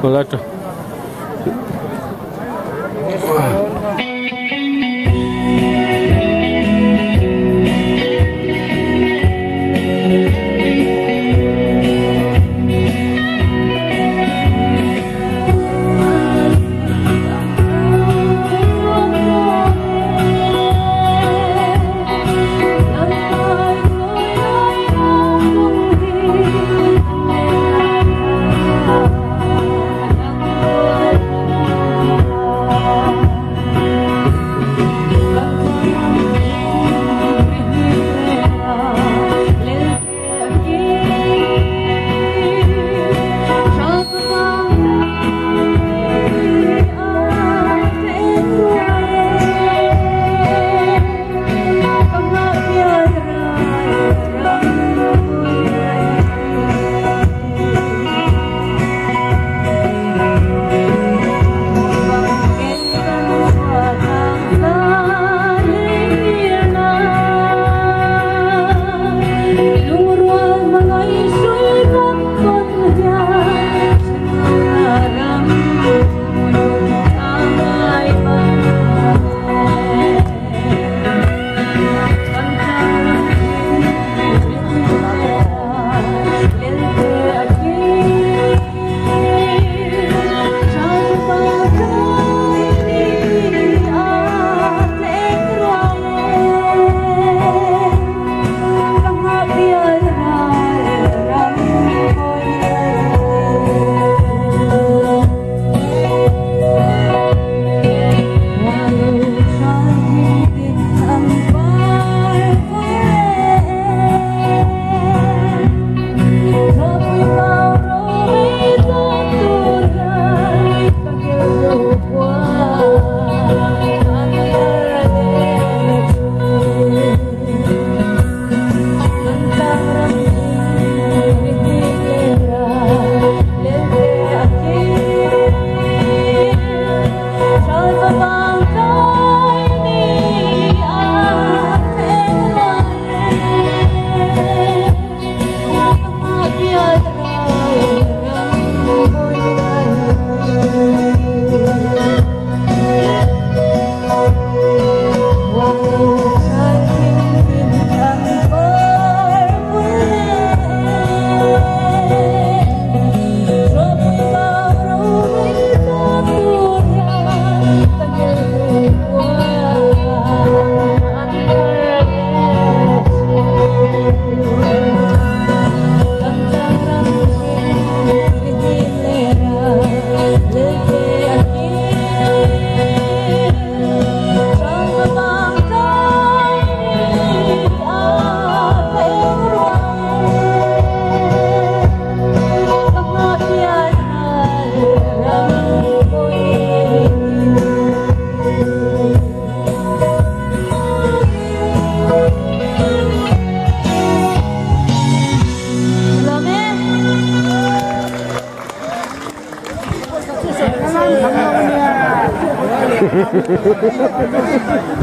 Letter.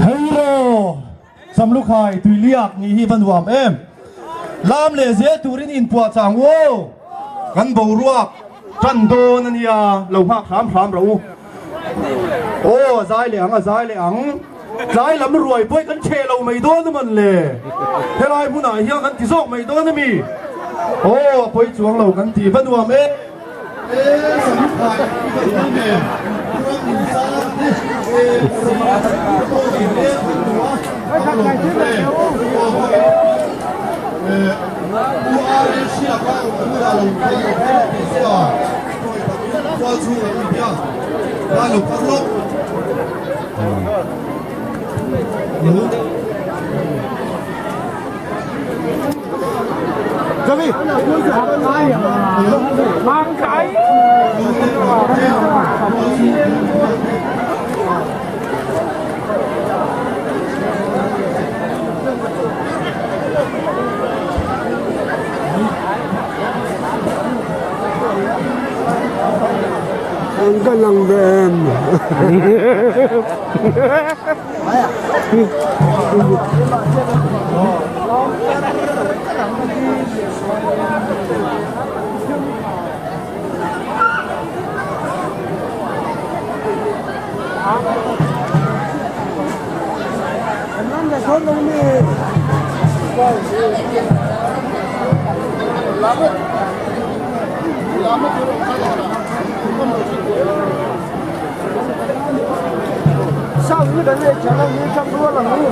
Hello, some look high to liak ni hi van wam em. Lam le zia turin in puat chang wo. Kan bo ruak tran do nan ya lo hak ram ro. Oh, zai le ang. Zai lam ruai poi kan che lo mai do na man le. Helai bu na hiang kan ti sok mai do na mi. Oh, poi chuang lo kan ti van wam em. Some look high. Ang galang din. 上日本那讲了，你差不多了，没有。